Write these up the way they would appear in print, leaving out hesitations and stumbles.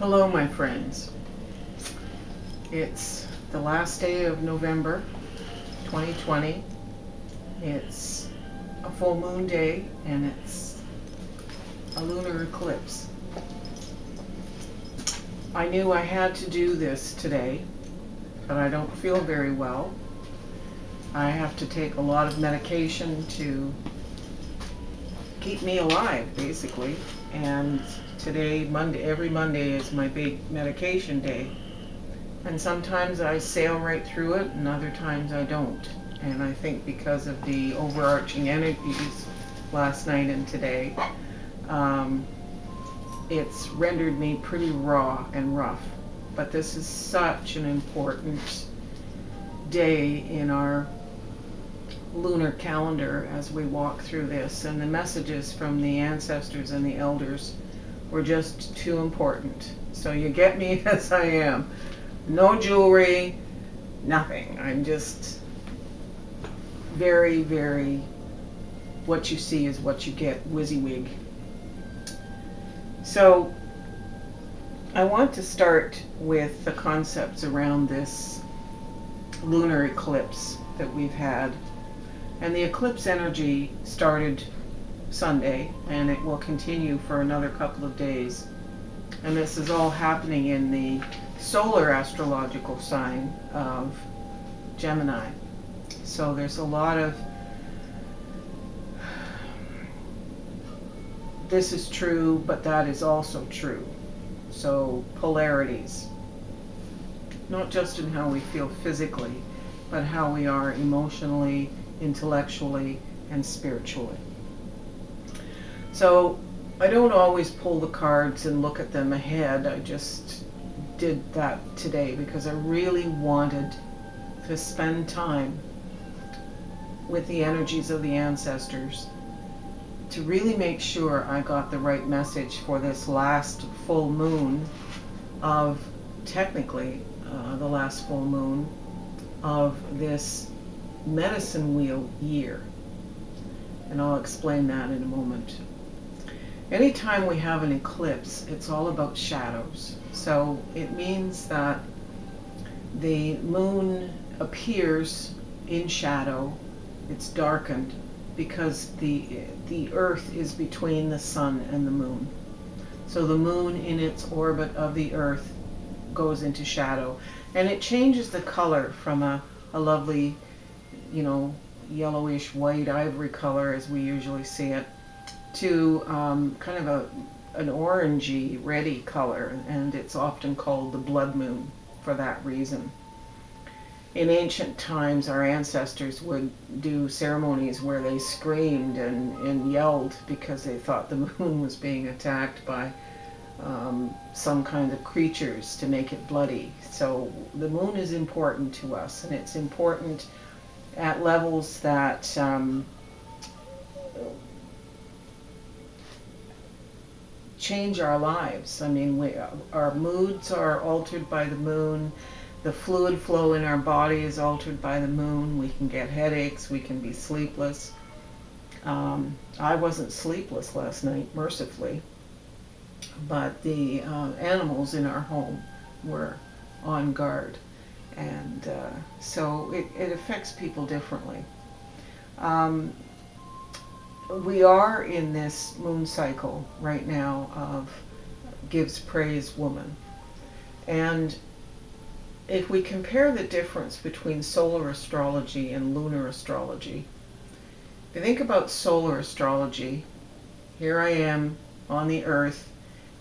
Hello, my friends. It's the last day of November 2020. It's a full moon day and it's a lunar eclipse. I knew I had to do this today, but I don't feel very well. I have to take a lot of medication to keep me alive, basically. And today, every Monday is my big medication day. And sometimes I sail right through it, and other times I don't. And I think because of the overarching energies last night and today, it's rendered me pretty raw and rough. But this is such an important day in our lunar calendar as we walk through this, and the messages from the ancestors and the elders were just too important. So you get me as I am. No jewelry, nothing. I'm just very, very, what you see is what you get, WYSIWYG. So I want to start with the concepts around this lunar eclipse that we've had. And the eclipse energy started Sunday, and it will continue for another couple of days. And this is all happening in the solar astrological sign of Gemini. So there's a lot of, this is true, but that is also true. So polarities, not just in how we feel physically, but how we are emotionally, intellectually, and spiritually. So I don't always pull the cards and look at them ahead. I just did that today because I really wanted to spend time with the energies of the ancestors to really make sure I got the right message for this last full moon of, technically, the last full moon of this medicine wheel year. And I'll explain that in a moment. Anytime we have an eclipse, it's all about shadows. So it means that the moon appears in shadow. It's darkened because the earth is between the sun and the moon. So the moon in its orbit of the earth goes into shadow, and it changes the color from a lovely, yellowish white ivory color as we usually see it, to kind of an orangey, reddy color, and it's often called the blood moon for that reason. In ancient times, our ancestors would do ceremonies where they screamed and yelled because they thought the moon was being attacked by some kind of creatures to make it bloody. So the moon is important to us, and it's important at levels that change our lives. I mean, our moods are altered by the moon. The fluid flow in our body is altered by the moon. We can get headaches. We can be sleepless. I wasn't sleepless last night, mercifully, but the animals in our home were on guard. And so it affects people differently. We are in this moon cycle right now of gives praise woman. And if we compare the difference between solar astrology and lunar astrology, if you think about solar astrology, here I am on the earth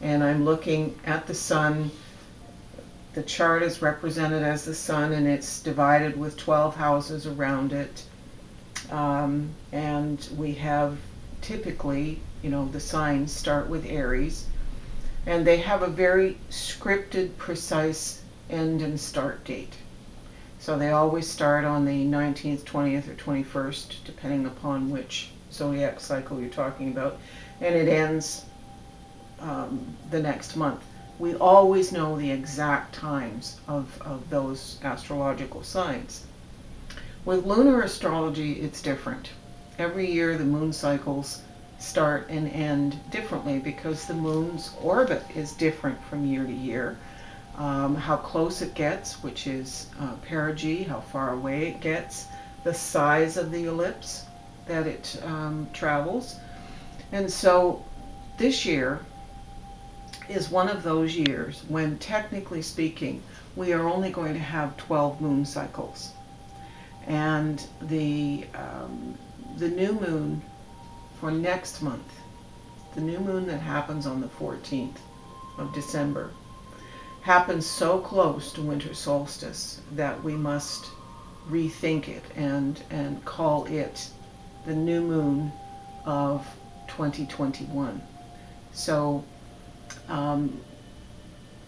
and I'm looking at the sun. The chart is represented as the sun, and it's divided with 12 houses around it. And we have typically, the signs start with Aries, and they have a very scripted, precise end and start date. So they always start on the 19th, 20th, or 21st, depending upon which zodiac cycle you're talking about, and it ends the next month. We always know the exact times of those astrological signs. With lunar astrology, it's different. Every year the moon cycles start and end differently because the moon's orbit is different from year to year. How close it gets, which is perigee, how far away it gets, the size of the ellipse that it travels. And so this year is one of those years when, technically speaking, we are only going to have 12 moon cycles. And the new moon for next month, the new moon that happens on the 14th of December, happens so close to winter solstice that we must rethink it and call it the new moon of 2021. So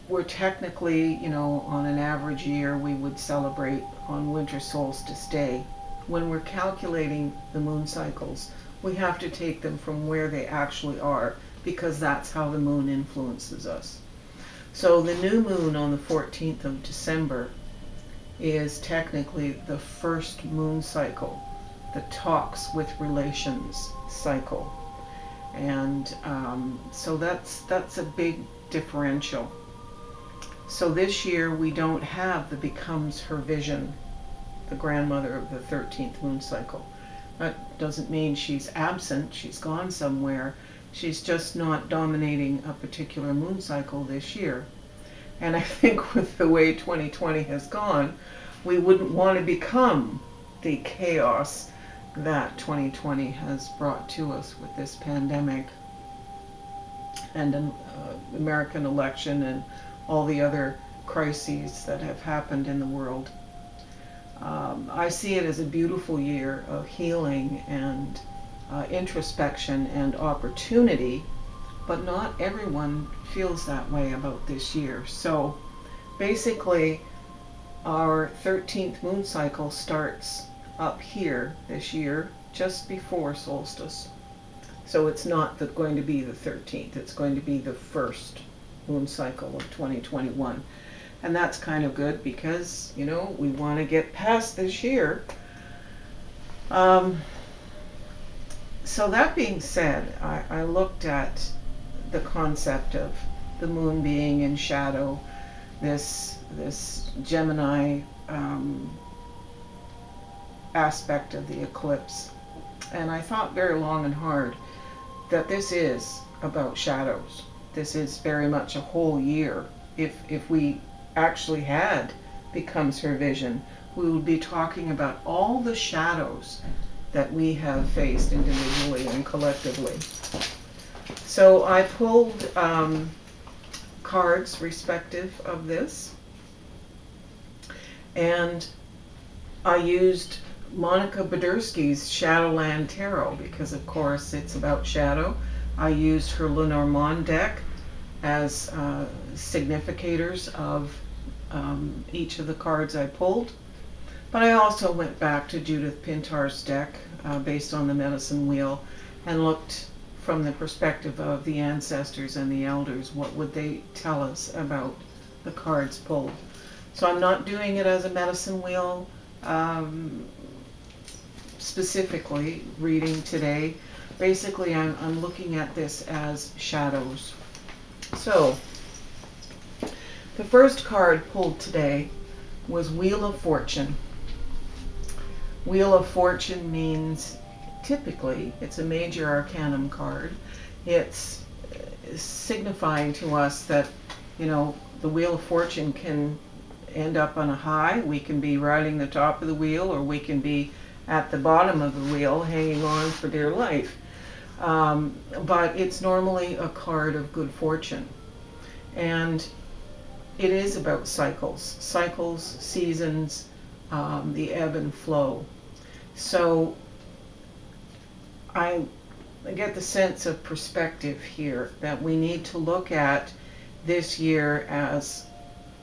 we're technically, on an average year, we would celebrate on winter solstice day. When we're calculating the moon cycles, we have to take them from where they actually are, because that's how the moon influences us. So the new moon on the 14th of December is technically the first moon cycle, the talks with relations cycle. And so that's a big differential. So this year we don't have the becomes her vision, the grandmother of the 13th moon cycle. That doesn't mean she's absent, she's gone somewhere. She's just not dominating a particular moon cycle this year. And I think with the way 2020 has gone, we wouldn't want to become the chaos that 2020 has brought to us with this pandemic and an American election and all the other crises that have happened in the world. I see it as a beautiful year of healing and introspection and opportunity, but not everyone feels that way about this year. So basically, our 13th moon cycle starts up here this year, just before solstice. So it's not going to be the 13th, it's going to be the first moon cycle of 2021. And that's kind of good because, we want to get past this year. So that being said, I looked at the concept of the moon being in shadow, this Gemini aspect of the eclipse. And I thought very long and hard that this is about shadows. This is very much a whole year. If we actually had becomes her vision, we would be talking about all the shadows that we have faced individually and collectively. So I pulled cards respective of this, and I used Monica Badursky's Shadowland Tarot because, of course, it's about shadow. I used her Lenormand deck as significators of each of the cards I pulled. But I also went back to Judith Pintar's deck based on the medicine wheel and looked from the perspective of the ancestors and the elders. What would they tell us about the cards pulled? So I'm not doing it as a medicine wheel specifically reading today. Basically, I'm looking at this as shadows. So the first card pulled today was Wheel of Fortune. Wheel of Fortune means, typically, it's a major arcanum card. It's signifying to us that, the Wheel of Fortune can end up on a high. We can be riding the top of the wheel, or we can be at the bottom of the wheel hanging on for dear life. But it's normally a card of good fortune. And it is about cycles, seasons, the ebb and flow. So I get the sense of perspective here that we need to look at this year as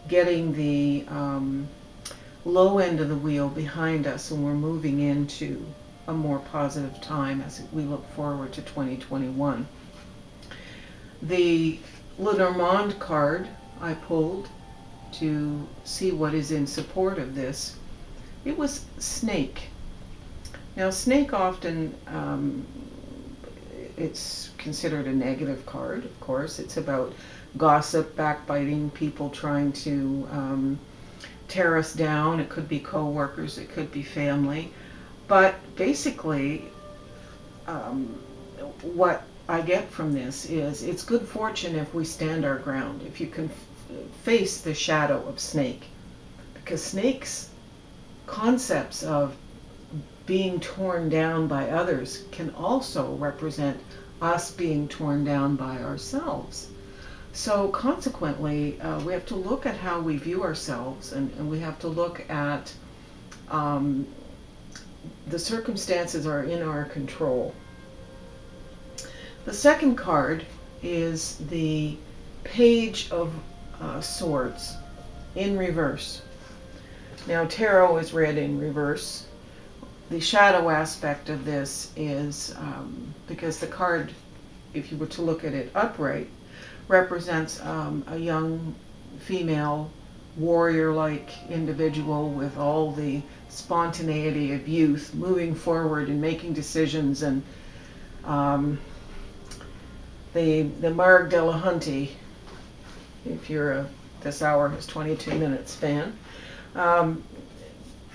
getting the low end of the wheel behind us, and we're moving into a more positive time as we look forward to 2021. The Lenormand card I pulled to see what is in support of this, it was snake. Now, snake often it's considered a negative card, of course. It's about gossip, backbiting, people trying to tear us down. It could be co-workers, it could be family. But basically, what I get from this is it's good fortune if we stand our ground, if you can face the shadow of snake. Because snakes' concepts of being torn down by others can also represent us being torn down by ourselves. So consequently, we have to look at how we view ourselves, and we have to look at the circumstances are in our control. The second card is the Page of Swords in reverse. Now, tarot is read in reverse. The shadow aspect of this is because the card, if you were to look at it upright, represents a young female warrior-like individual with all the spontaneity of youth, moving forward and making decisions, and the Marg de la Hunty, if you're a This Hour Has 22 Minutes fan.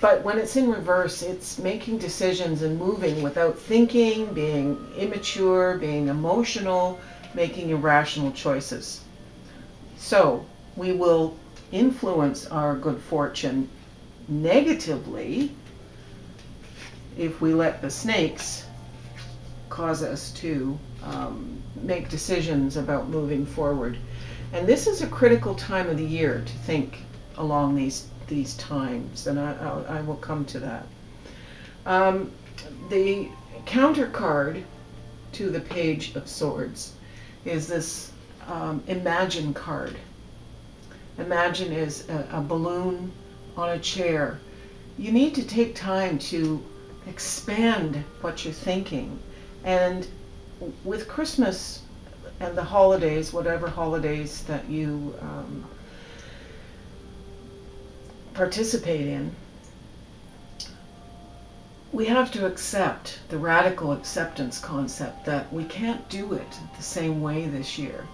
But when it's in reverse, it's making decisions and moving without thinking, being immature, being emotional, making irrational choices. So we will influence our good fortune negatively if we let the snakes cause us to make decisions about moving forward. And this is a critical time of the year to think along these times, and I will come to that. The counter card to the Page of Swords is this Imagine card. Imagine is a balloon on a chair. You need to take time to expand what you're thinking. And with Christmas and the holidays, whatever holidays that you participate in, we have to accept the radical acceptance concept that we can't do it the same way this year.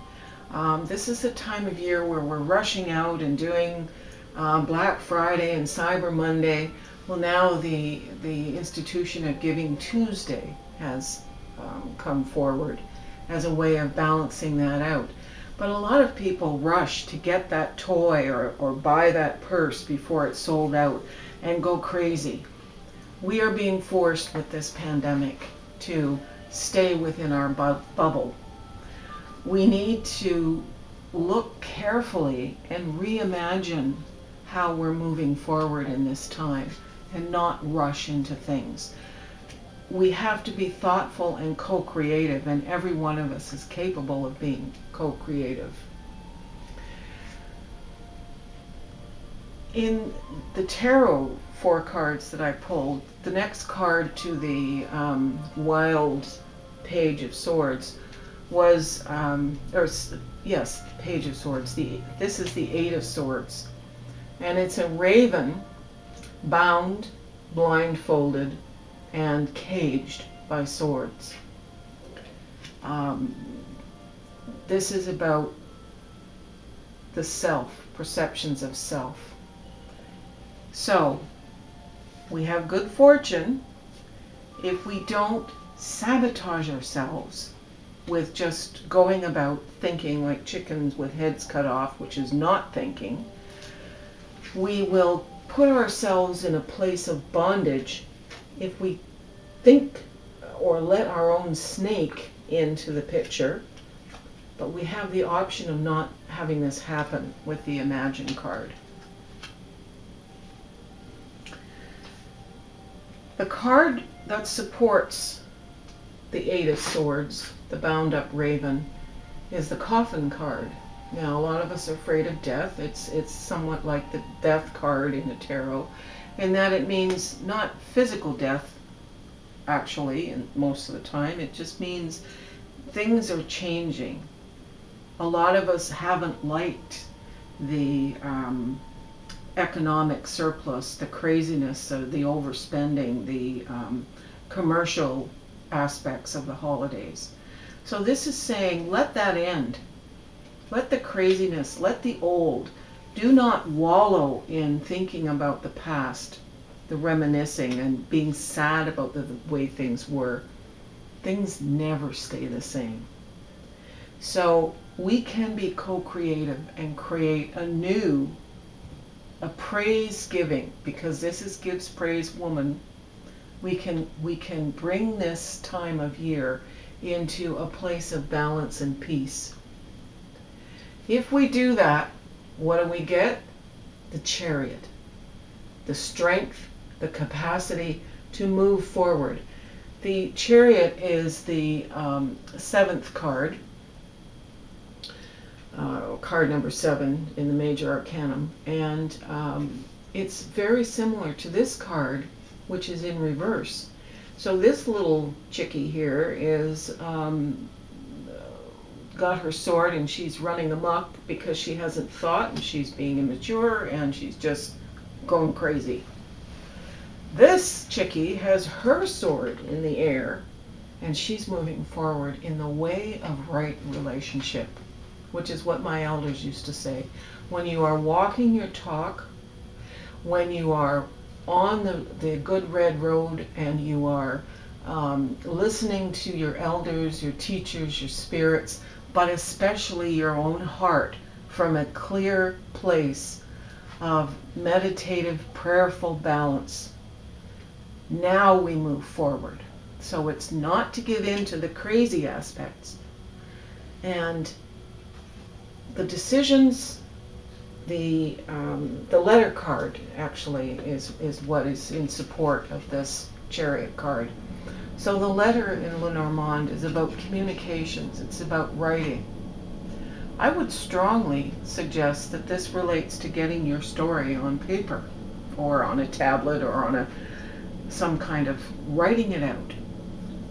This is the time of year where we're rushing out and doing Black Friday and Cyber Monday. Well, now the institution of Giving Tuesday has come forward as a way of balancing that out. But a lot of people rush to get that toy or buy that purse before it's sold out and go crazy. We are being forced with this pandemic to stay within our bubble. We need to look carefully and reimagine how we're moving forward in this time and not rush into things. We have to be thoughtful and co-creative, and every one of us is capable of being co-creative. In the tarot 4 cards that I pulled, the next card to the Wild Page of Swords was, Page of Swords. This is the 8 of Swords. And it's a raven bound, blindfolded, and caged by swords. This is about the self, perceptions of self. So, we have good fortune if we don't sabotage ourselves with just going about thinking like chickens with heads cut off, which is not thinking. We will put ourselves in a place of bondage if we think or let our own snake into the picture. But we have the option of not having this happen with the Imagine card. The card that supports the 8 of Swords, the bound up raven, is the Coffin card. Now, a lot of us are afraid of death. It's somewhat like the Death card in the tarot, in that it means not physical death, actually, and most of the time. It just means things are changing. A lot of us haven't liked the economic surplus, the craziness, the overspending, the commercial aspects of the holidays. So this is saying, let that end. Let the craziness, let the old. Do not wallow in thinking about the past, the reminiscing and being sad about the way things were. Things never stay the same. So we can be co-creative and create a praise giving, because this is Gives Praise Woman. We can bring this time of year into a place of balance and peace. If we do that, what do we get? The Chariot. The strength, the capacity to move forward. The Chariot is the seventh card, card number 7 in the Major Arcanum, and it's very similar to this card, which is in reverse. So this little chickie here is got her sword and she's running amok because she hasn't thought and she's being immature and she's just going crazy. This chickie has her sword in the air and she's moving forward in the way of right relationship, which is what my elders used to say. When you are walking your talk, when you are on the good red road and you are listening to your elders, your teachers, your spirits, but especially your own heart from a clear place of meditative, prayerful balance. Now we move forward. So it's not to give in to the crazy aspects. And the decisions, the letter card actually is what is in support of this Chariot card. So the letter in Lenormand is about communications. It's about writing. I would strongly suggest that this relates to getting your story on paper or on a tablet or on some kind of writing it out.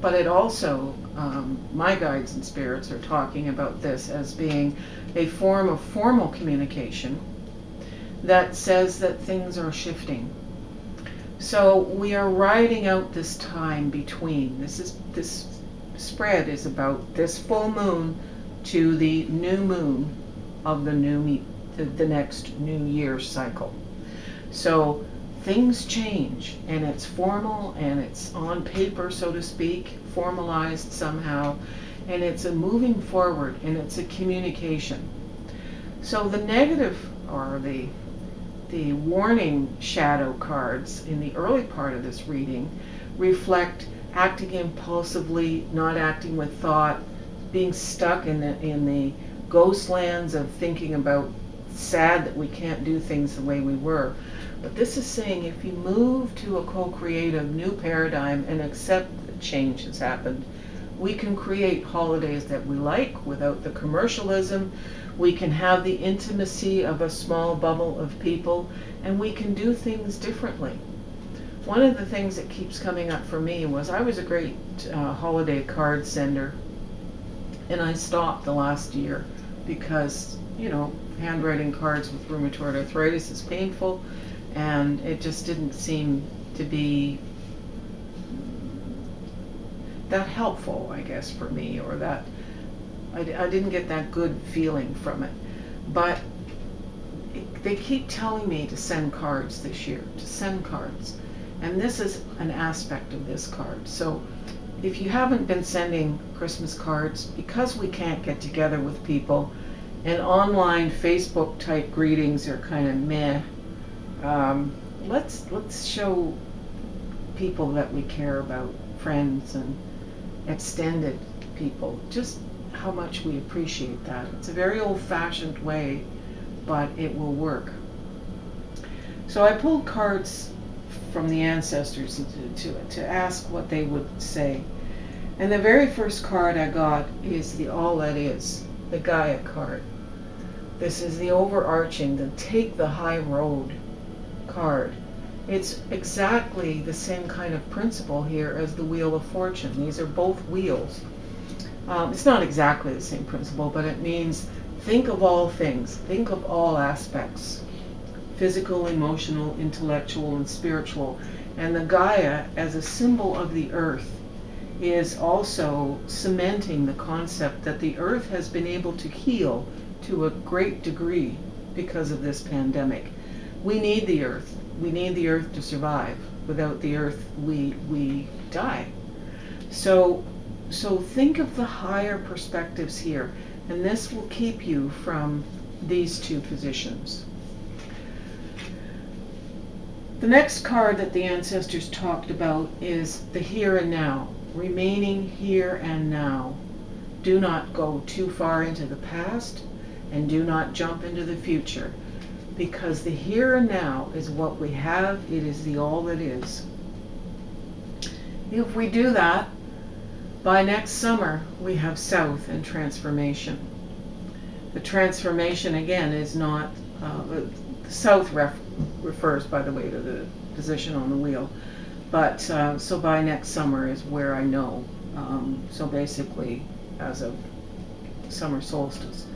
But it also, my guides and spirits are talking about this as being a form of formal communication that says that things are shifting. So we are riding out this time between. This spread is about this full moon to the new moon of the next new year cycle. So things change, and it's formal and it's on paper, so to speak, formalized somehow, and it's a moving forward and it's a communication. So the negative, or the warning shadow cards in the early part of this reading reflect acting impulsively, not acting with thought, being stuck in the ghost lands of thinking about sad that we can't do things the way we were. But this is saying if you move to a co-creative new paradigm and accept that change has happened, we can create holidays that we like without the commercialism. We can have the intimacy of a small bubble of people, and we can do things differently. One of the things that keeps coming up for me was I was a great holiday card sender, and I stopped the last year because, handwriting cards with rheumatoid arthritis is painful, and it just didn't seem to be that helpful, I guess, for me, or that I didn't get that good feeling from it. But they keep telling me to send cards this year, to send cards. And this is an aspect of this card. So if you haven't been sending Christmas cards, because we can't get together with people, and online Facebook type greetings are kind of meh, let's show people that we care about, friends and extended people, just how much we appreciate that. It's a very old-fashioned way, but it will work. So I pulled cards from the ancestors to ask what they would say. And the very first card I got is the All That Is, the Gaia card. This is the overarching, the Take the High Road card. It's exactly the same kind of principle here as the Wheel of Fortune. These are both wheels. It's not exactly the same principle, but it means think of all things, think of all aspects, physical, emotional, intellectual, and spiritual. And the Gaia, as a symbol of the earth, is also cementing the concept that the earth has been able to heal to a great degree because of this pandemic. We need the earth. We need the earth to survive. Without the earth, we die. So think of the higher perspectives here, and this will keep you from these two positions. The next card that the ancestors talked about is the here and now, remaining here and now. Do not go too far into the past and do not jump into the future, because the here and now is what we have. It is the all that is. If we do that, by next summer we have south and transformation. The transformation again is not, the south refers, by the way, to the position on the wheel. But so by next summer is where I know. So basically as of summer solstice.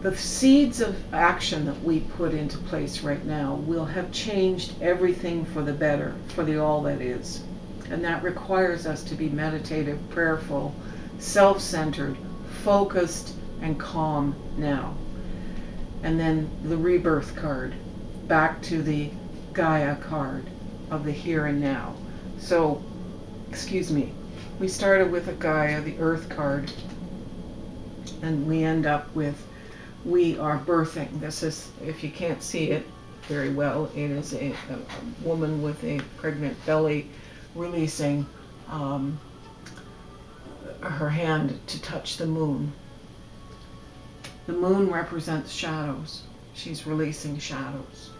The seeds of action that we put into place right now will have changed everything for the better, for the all that is. And that requires us to be meditative, prayerful, self-centered, focused, and calm now. And then the rebirth card, back to the Gaia card of the here and now. So, excuse me, we started with a Gaia, the earth card, and we end up with we are birthing. This is, if you can't see it very well, it is a woman with a pregnant belly releasing her hand to touch the moon. The moon represents shadows. She's releasing shadows.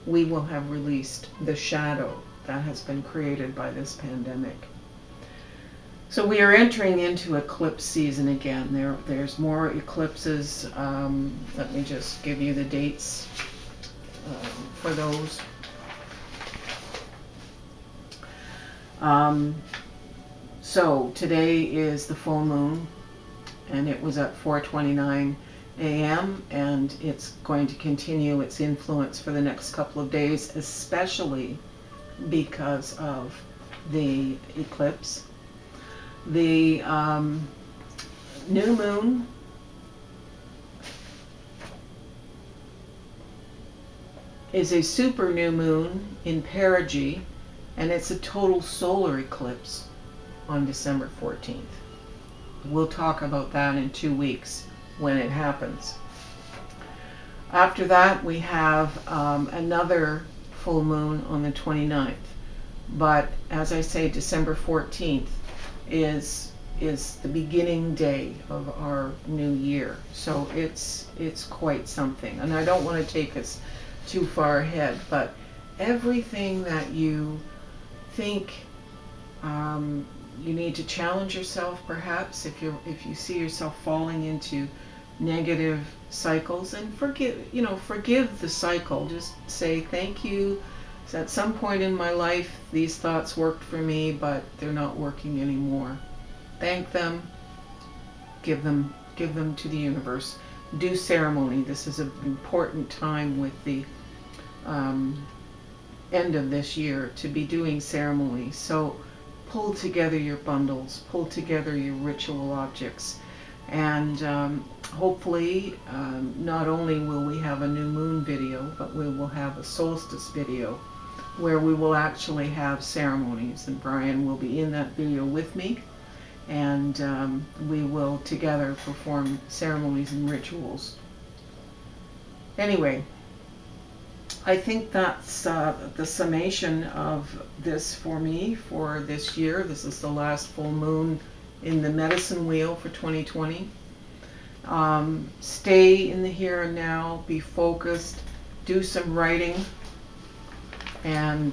We will have released the shadow that has been created by this pandemic. So we are entering into eclipse season again. There's more eclipses. Let me just give you the dates for those. So today is the full moon, and it was at 4:29 a.m. and it's going to continue its influence for the next couple of days, especially because of the eclipse. The new moon is a super new moon in perigee, and it's a total solar eclipse on December 14th. We'll talk about that in 2 weeks when it happens. After that, we have another full moon on the 29th. But as I say, December 14th is the beginning day of our new year. So it's quite something. And I don't want to take us too far ahead, but everything that you think you need to challenge yourself, perhaps if you see yourself falling into negative cycles, and forgive the cycle. Just say thank you. So at some point in my life these thoughts worked for me, but they're not working anymore. Thank them. Give them to the universe. Do ceremony. This is an important time with the end of this year to be doing ceremony. So pull together your bundles, pull together your ritual objects, and hopefully not only will we have a new moon video, but we will have a solstice video where we will actually have ceremonies, and Brian will be in that video with me, and we will together perform ceremonies and rituals. Anyway, I think that's the summation of this for me for this year. This is the last full moon in the medicine wheel for 2020. Stay in the here and now, be focused, do some writing, and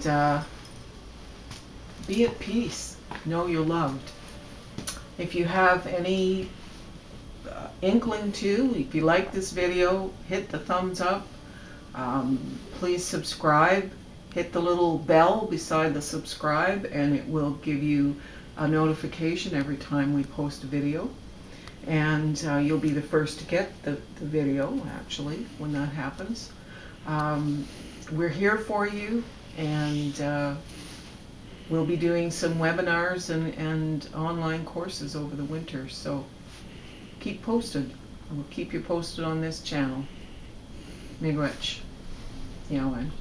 be at peace. Know you're loved. If you have any inkling to, if you like this video, hit the thumbs up. Please subscribe. Hit the little bell beside the subscribe, and it will give you a notification every time we post a video. And you'll be the first to get the video, actually, when that happens. We're here for you, and we'll be doing some webinars and online courses over the winter, so keep posted. I will keep you posted on this channel. Miigwech. Yawen.